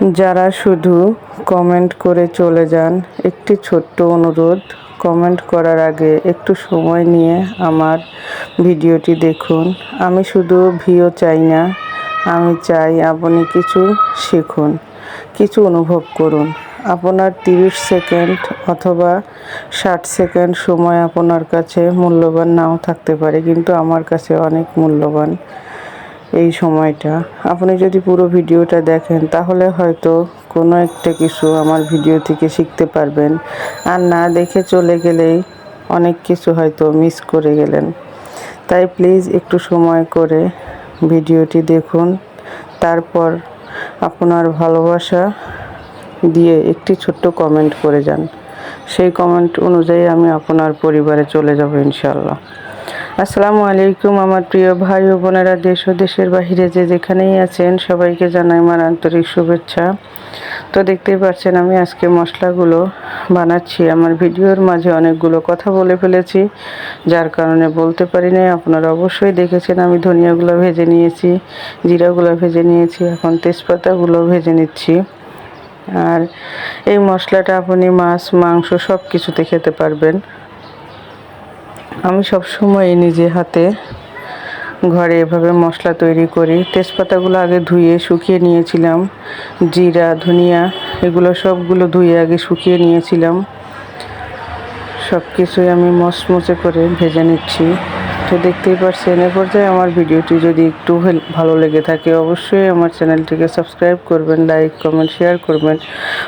যারা শুধু কমেন্ট করে চলে যান, একটি ছোট্ট অনুরোধ, কমেন্ট করার আগে একটু সময় নিয়ে আমার ভিডিওটি দেখুন। আমি শুধু ভিউ চাই না, আমি চাই আপনি কিছু শিখুন, কিছু অনুভব করুন। আপনার 30 সেকেন্ড অথবা 60 সেকেন্ড সময় আপনার কাছে মূল্যবান নাও থাকতে পারে, কিন্তু আমার কাছে অনেক মূল্যবান এই সময়টা। আপনি যদি পুরো ভিডিওটা দেখেন তাহলে হয়তো কোনো একটা কিছু আমার ভিডিও থেকে শিখতে পারবেন, আর না দেখে চলে গেলেই অনেক কিছু হয়তো মিস করে গেলেন। তাই প্লিজ একটু সময় করে ভিডিওটি দেখুন, তারপর আপনার ভালোবাসা দিয়ে একটি ছোট্ট কমেন্ট করে যান। সেই কমেন্ট অনুযায়ী আমি আপনার পরিবারে চলে যাব ইনশাআল্লাহ। আসসালামু আলাইকুম আমার প্রিয় ভাই ও বোনেরা, দেশ ও দেশের বাহিরে যে যেখানেই আছেন সবাইকে জানাই আমার আন্তরিক শুভেচ্ছা। তো দেখতেই পাচ্ছেন আমি আজকে মশলাগুলো বানাচ্ছি। আমার ভিডিওর মাঝে অনেকগুলো কথা বলে ফেলেছি, যার কারণে বলতে পারি নাই। আপনারা অবশ্যই দেখেছেন আমি ধনিয়াগুলো ভেজে নিয়েছি, জিরাগুলো ভেজে নিয়েছি, এখন তেজপাতাগুলো ভেজে নিচ্ছি। আর এই মশলাটা আপনি মাছ, মাংস সব কিছুতে খেতে পারবেন। আমি সবসময় নিজে হাতে ঘরে এভাবে মশলা তৈরি করি। তেজপাতাগুলো আগে ধুয়ে শুকিয়ে নিয়েছিলাম, জিরা, ধনিয়া এগুলো সবগুলো ধুয়ে আগে শুকিয়ে নিয়েছিলাম। সব কিছুই আমি মচমচে করে ভেজে নিচ্ছি। তো দেখতেই পাচ্ছেন, এ পর্যায়ে আমার ভিডিওটি যদি একটু ভালো লেগে থাকে অবশ্যই আমার চ্যানেলটিকে সাবস্ক্রাইব করবেন, লাইক, কমেন্ট, শেয়ার করবেন।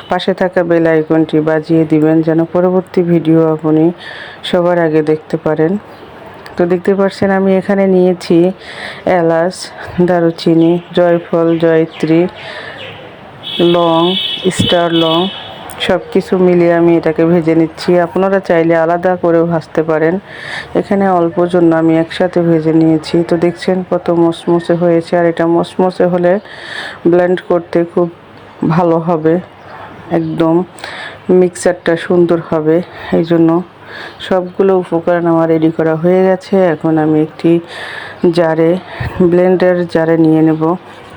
পাশে থাকা বেল আইকনটি বাজিয়ে দিবেন যেন পরবর্তী ভিডিও আপনি সবার আগে দেখতে পারেন। তো দেখতে পাচ্ছেন আমি এখানে নিয়েছি এলাচ, দারুচিনি, জয়ফল, জয়ত্রী, লং, স্টার লং সব কিছু মিলিয়ে আমি এটাকে ভেজে নিচ্ছি। আপনারা চাইলে আলাদা করেও ভাজতে পারেন, এখানে অল্প জন্য আমি একসাথে ভেজে নিয়েছি। তো দেখছেন কত মচমচে হয়েছে, আর এটা মচমচে হলে ব্লেন্ড করতে খুব ভালো হবে, একদম মিক্সারটা সুন্দর হবে। এই জন্য সবগুলো উপকরণ আমার রেডি করা হয়ে গেছে। এখন আমি একটি ব্লেন্ডার জারে নিয়ে নেব।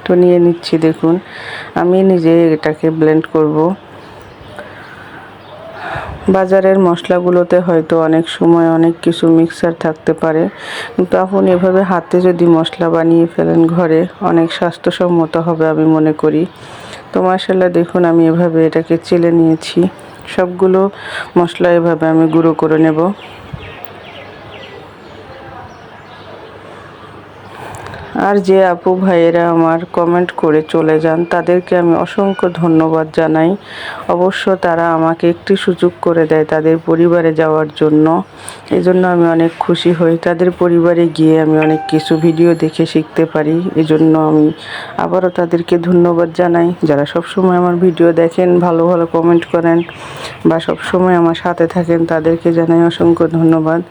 তো নিয়ে নিচ্ছি, দেখুন আমি নিজে এটাকে ব্লেন্ড করব। বাজারের মশলাগুলোতে হয়তো অনেক সময় অনেক কিছু মিক্সার থাকতে পারে, কিন্তু আপনি এভাবে হাতে যদি মশলা বানিয়ে ফেলেন ঘরে, অনেক স্বাস্থ্যসম্মত হবে আমি মনে করি। তো মাশাআল্লাহ দেখুন আমি এভাবে এটাকে চেলে নিয়েছি। সবগুলো মশলা এভাবে আমি গুঁড়ো করে নেব। আর যে আপু ভাইয়েরা আমার কমেন্ট করে চলে যান তাদেরকে আমি অসংখ্য ধন্যবাদ জানাই। অবশ্য তারা আমাকে একটি সুযোগ করে দেয় তাদের পরিবারে যাওয়ার জন্য। এই জন্য আমি অনেক খুশি হই। তাদের পরিবারে গিয়ে আমি অনেক কিছু ভিডিও দেখে শিখতে পারি। এই জন্য আমি আবারও তাদেরকে ধন্যবাদ জানাই। যারা সবসময় আমার ভিডিও দেখেন, ভালো ভালো কমেন্ট করেন বা সবসময় আমার সাথে থাকেন, তাদেরকে জানাই অসংখ্য ধন্যবাদ।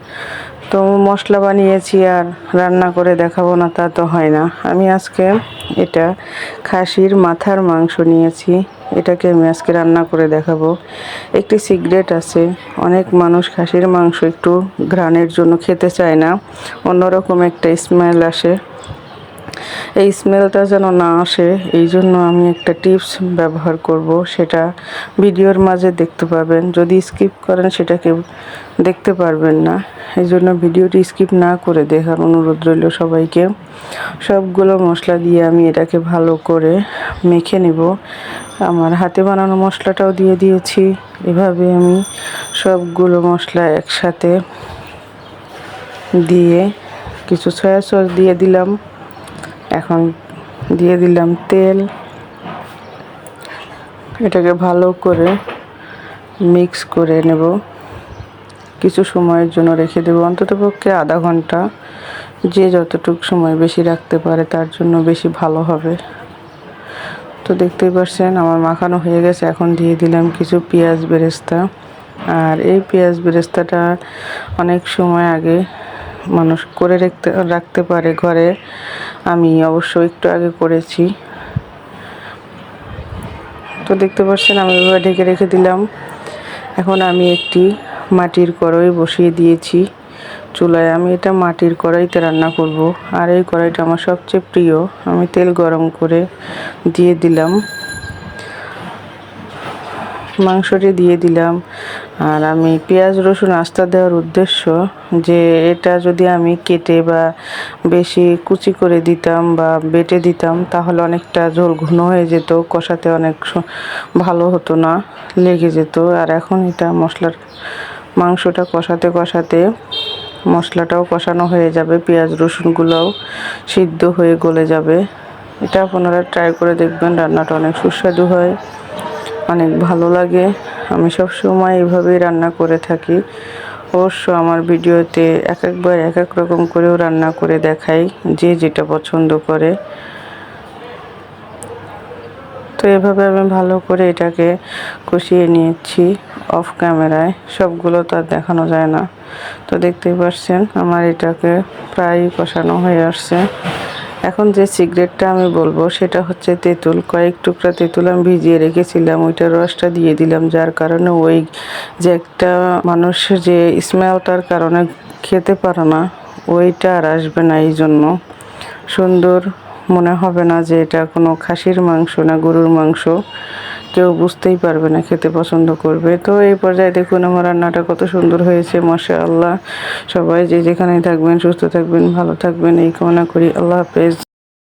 তো মশলা বানিয়েছি আর রান্না করে দেখাবো না তা তো হয় না। আমি আজকে এটা খাসির মাথার মাংস নিয়েছি, এটাকে আমি আজকে রান্না করে দেখাবো। একটি সিক্রেট আছে, অনেক মানুষ খাসির মাংস একটু ঘ্রাণের জন্য খেতে চায় না, অন্যরকম একটা স্মেল আসে। এই স্মেলটা যেন না আসে এই জন্য আমি একটা টিপস ব্যবহার করব, সেটা ভিডিওর মাঝে দেখতে পাবেন। যদি স্কিপ করেন সেটাকে দেখতে পারবেন না। এই জন্য ভিডিওটি স্কিপ না করে দেখার অনুরোধ রইল সবাইকে। সবগুলো মশলা দিয়ে আমি এটাকে ভালো করে মেখে নেব। আমার হাতে বানানো মশলাটাও দিয়ে দিয়েছি। এভাবে আমি সবগুলো মশলা একসাথে দিয়ে কিছু সয়া সস দিয়ে দিলাম। এখন দিয়ে দিলাম তেল। এটাকে ভালো করে মিক্স করে নেব। কিছু সময়ের জন্য রেখে দেব, অন্ততপক্ষে আধা ঘন্টা। যে যতটুকু সময় বেশি রাখতে পারে তার জন্য বেশি ভালো হবে। তো দেখতেই পাচ্ছেন আমার মাখানো হয়ে গেছে। এখন দিয়ে দিলাম কিছু পেঁয়াজ বেরেস্তা। আর এই পেঁয়াজ বেরেস্তাটা অনেক সময় আগে মানুষ করে রাখতে পারে ঘরে, আমি অবশ্য একটু আগে করেছি। তো দেখতে পাচ্ছেন আমি এভাবে ঢেকে রেখে দিলাম। এখন আমি একটি মাটির কড়াই বসিয়ে দিয়েছি চুলায়। আমি এটা মাটির কড়াইতে রান্না করব, আর এই কড়াইটা আমার সবচেয়ে প্রিয়। আমি তেল গরম করে দিয়ে দিলাম। মাংসটি দিয়ে দিলাম। আর আমি পেঁয়াজ রসুন আস্তা দেওয়ার উদ্দেশ্য যে এটা যদি আমি কেটে বা বেশি কুচি করে দিতাম বা বেটে দিতাম তাহলে অনেকটা ঝোল ঘন হয়ে যেত, কষাতে অনেক ভালো হতো না, লেগে যেত। আর এখন এটা মাংসটা কষাতে কষাতে মশলাটাও কষানো হয়ে যাবে, পেঁয়াজ রসুনগুলোও সিদ্ধ হয়ে গলে যাবে। এটা আপনারা ট্রাই করে দেখবেন, রান্নাটা অনেক সুস্বাদু হয়, অনেক ভালো লাগে। আমি সব সময় এভাবেই রান্না করে থাকি। অবশ্য আমার ভিডিওতে এক একবার এক এক রকম করেও রান্না করে দেখাই, যে যেটা পছন্দ করে। তো এভাবে আমি ভালো করে এটাকে কষিয়ে নিয়েছি অফ ক্যামেরায়, সবগুলো তো আর দেখানো যায় না। তো দেখতেই পাচ্ছেন আমার এটাকে প্রায় কষানো হয়ে আসছে। এখন যে সিক্রেটটা আমি বলবো সেটা হচ্ছে তেঁতুল। কয়েক টুকরা তেঁতুল আমি ভিজিয়ে রেখেছিলাম, ওইটার রসটা দিয়ে দিলাম, যার কারণে ওই যে একটা মানুষের যে স্মেলটার কারণে খেতে পারে না, ওইটা আর আসবে না। এই জন্য সুন্দর মনে হবে না যে এটা কোনো খাসির মাংস না গরুর মাংস, কেউ বুঝতেই পারবে না, খেতে পছন্দ করবে। তো এই পর্যায়ে দেখুন আমার রান্নাটা কত সুন্দর হয়েছে, মাশাআল্লাহ। সবাই যে যেখানেই থাকবেন সুস্থ থাকবেন, ভালো থাকবেন এই কামনা করি। আল্লাহ হাফেজ।